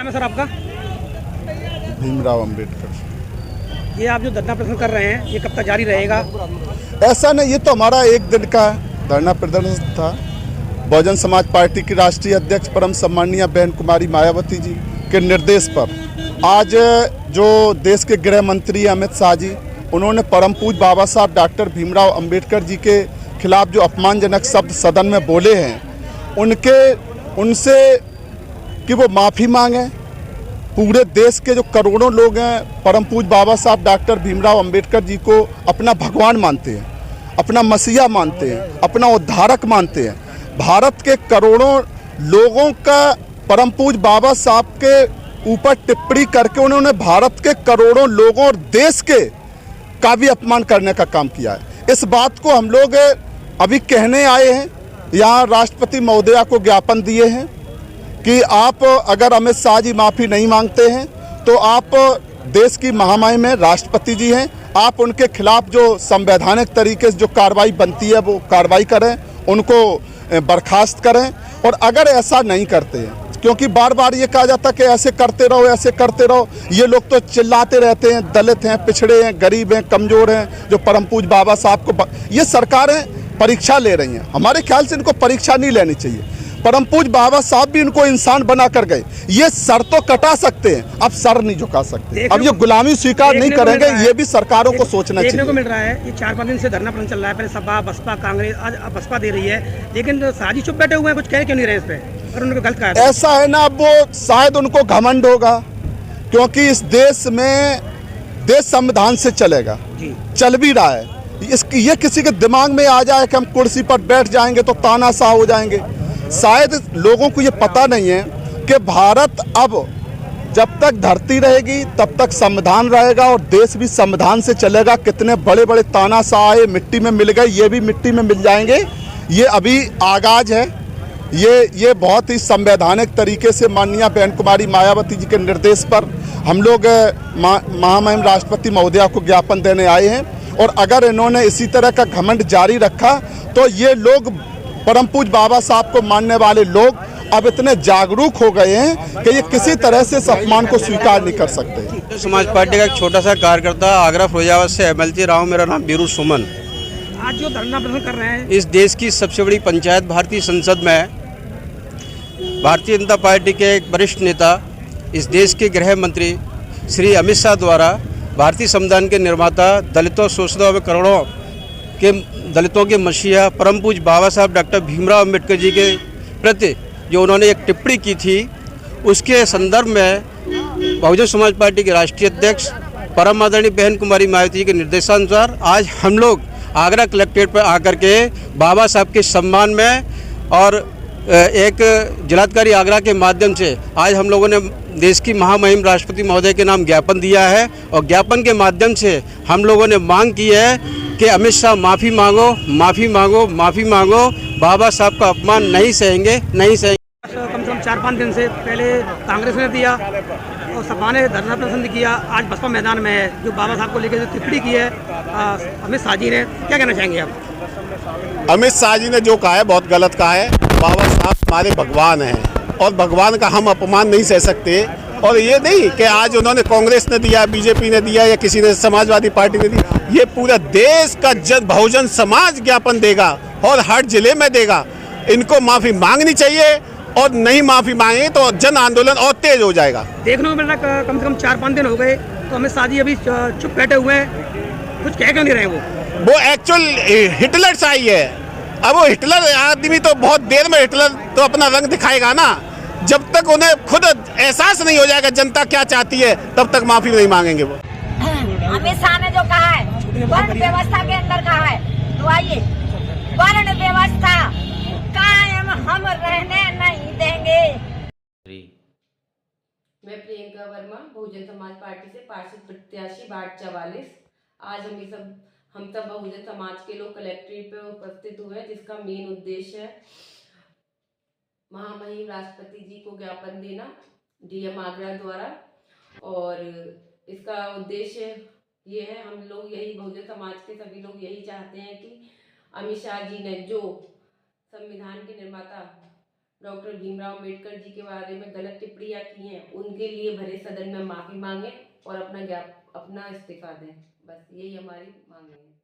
नाम है सर आपका? भीमराव अंबेडकर। ये आप जो धरना प्रदर्शन कर रहे हैं, ये कब तक जारी रहेगा? ऐसा नहीं, ये तो हमारा एक दिन का धरना प्रदर्शन था। बहुजन समाज पार्टी की राष्ट्रीय अध्यक्ष परम सम्माननीय बहन कुमारी मायावती जी के निर्देश पर आज जो देश के गृह मंत्री अमित शाह जी, उन्होंने परम पूज्य बाबा साहब डॉक्टर भीमराव अंबेडकर जी के खिलाफ जो अपमानजनक शब्द सदन में बोले हैं, उनसे कि वो माफ़ी मांगें। पूरे देश के जो करोड़ों लोग हैं परम पूज्य बाबा साहब डॉक्टर भीमराव अंबेडकर जी को अपना भगवान मानते हैं, अपना मसीहा मानते हैं, अपना उद्धारक मानते हैं। भारत के करोड़ों लोगों का परम पूज्य बाबा साहब के ऊपर टिप्पणी करके उन्होंने भारत के करोड़ों लोगों और देश के का भी अपमान करने का काम किया है। इस बात को हम लोग अभी कहने आए हैं, यहाँ राष्ट्रपति महोदया को ज्ञापन दिए हैं कि आप अगर अमित शाह जी माफ़ी नहीं मांगते हैं तो आप देश की महामहिम में राष्ट्रपति जी हैं, आप उनके खिलाफ जो संवैधानिक तरीके से जो कार्रवाई बनती है वो कार्रवाई करें, उनको बर्खास्त करें। और अगर ऐसा नहीं करते हैं, क्योंकि बार बार ये कहा जाता है कि ऐसे करते रहो, ऐसे करते रहो, ये लोग तो चिल्लाते रहते हैं, दलित हैं, पिछड़े हैं, गरीब हैं, कमज़ोर हैं, जो परम पूज्य बाबा साहब को ये सरकारें परीक्षा ले रही हैं। हमारे ख्याल से इनको परीक्षा नहीं लेनी चाहिए। परम पूज्य बाबा साहब भी इनको इंसान बना कर गए। ये सर तो कटा सकते हैं, अब सर नहीं झुका सकते। अब ये गुलामी स्वीकार नहीं करेंगे, ये भी सरकारों को सोचना चाहिए। देखने को मिल रहा है, ये 4-5 दिन से धरना प्रदर्शन चल रहा है। पहले सपा, बसपा, कांग्रेस, आज बसपा दे रही है, लेकिन शादी चुप बैठे हुए हैं, कुछ कह क्यों नहीं रहे इस पे? और उनको गलत कहा है। ऐसा है ना, अब वो शायद उनको घमंड होगा, क्योंकि इस देश में देश संविधान से चलेगा, चल भी रहा है। ये किसी के दिमाग में आ जाए कि हम कुर्सी पर बैठ जाएंगे तो तानाशाह हो जाएंगे। शायद लोगों को ये पता नहीं है कि भारत अब जब तक धरती रहेगी तब तक संविधान रहेगा और देश भी संविधान से चलेगा। कितने बड़े बड़े तानाशाह आए, मिट्टी में मिल गए, ये भी मिट्टी में मिल जाएंगे। ये अभी आगाज है। ये बहुत ही संवैधानिक तरीके से माननीय बहन कुमारी मायावती जी के निर्देश पर हम लोग महामहिम राष्ट्रपति महोदया को ज्ञापन देने आए हैं। और अगर इन्होंने इसी तरह का घमंड जारी रखा तो ये लोग, परम पूज्य बाबा साहब को मानने वाले लोग, अब इतने जागरूक हो गए हैं कि ये किसी तरह से इस अपमान को स्वीकार नहीं कर सकते। समाज पार्टी का एक छोटा सा कार्यकर्ता, आगरा फिरोजाबाद से एमएलसी रहा हूँ। मेरा नाम बीरू सुमन। आज जो धरना प्रदर्शन कर रहे हैं, इस देश की सबसे बड़ी पंचायत भारतीय संसद में भारतीय जनता पार्टी के एक वरिष्ठ नेता, इस देश के गृह मंत्री श्री अमित शाह द्वारा भारतीय संविधान के निर्माता, दलितों, शोषितों में करोड़ों के दलितों के मसीहा परम पूज्य बाबा साहब डॉक्टर भीमराव अंबेडकर जी के प्रति जो उन्होंने एक टिप्पणी की थी, उसके संदर्भ में बहुजन समाज पार्टी के राष्ट्रीय अध्यक्ष परम आदरणीय बहन कुमारी मायावती जी के निर्देशानुसार आज हम लोग आगरा कलेक्ट्रेट पर आकर के बाबा साहब के सम्मान में और एक जिलाधिकारी आगरा के माध्यम से आज हम लोगों ने देश की महामहिम राष्ट्रपति महोदय के नाम ज्ञापन दिया है। और ज्ञापन के माध्यम से हम लोगों ने मांग की है कि अमित शाह माफ़ी मांगो, माफ़ी मांगो, माफ़ी मांगो। बाबा साहब का अपमान नहीं सहेंगे, नहीं सहेंगे। कम से कम 4-5 दिन से पहले कांग्रेस ने दिया और सपा ने धरना प्रदर्शन किया, आज बसपा मैदान में है। जो बाबा साहब को लेकर जो टिप्पणी की है अमित शाह जी ने, क्या कहना चाहेंगे आप? अमित शाह जी ने जो कहा है बहुत गलत कहा है। बाबा साहब हमारे भगवान हैं और भगवान का हम अपमान नहीं सह सकते। और ये नहीं कि आज उन्होंने कांग्रेस ने दिया, बीजेपी ने दिया या किसी ने समाजवादी पार्टी ने दिया, ये पूरा देश का बहुजन समाज ज्ञापन देगा और हर जिले में देगा। इनको माफ़ी मांगनी चाहिए और नहीं माफ़ी मांगे तो जन आंदोलन और तेज हो जाएगा। देखने को मिल रहा है कम से कम 4-5 दिन हो गए तो अमित शाह जी अभी चुप बैठे हुए हैं, कुछ कह क्यों नहीं रहे? वो एक्चुअल हिटलर सा ही है। अब वो हिटलर आदमी तो बहुत देर में हिटलर तो अपना रंग दिखाएगा ना। जब तक उन्हें खुद एहसास नहीं हो जाएगा जनता क्या चाहती है, तब तक माफी नहीं मांगेंगे वो। अमित शाह ने जो कहा है वर्ण व्यवस्था के अंदर कहा है, तो आइए वर्ण व्यवस्था कायम हम रहने नहीं देंगे। मैं प्रियंका वर्मा, बहुजन समाज पार्टी से पार्षद प्रत्याशी वार्ड 44। आज हम सब बहुजन समाज के लोग कलेक्ट्रेट पे उपस्थित हुए, जिसका मेन उद्देश्य है महामहिम राष्ट्रपति जी को ज्ञापन देना डीएम आगरा द्वारा। और इसका उद्देश्य ये है, हम लोग यही बहुजन समाज के सभी लोग यही चाहते हैं कि अमित शाह जी ने जो संविधान के निर्माता डॉक्टर भीमराव अम्बेडकर जी के बारे में गलत टिप्पणियां की हैं उनके लिए भरे सदन में माफी मांगे और अपना इस्तीफा दें। बस यही हमारी मांग है।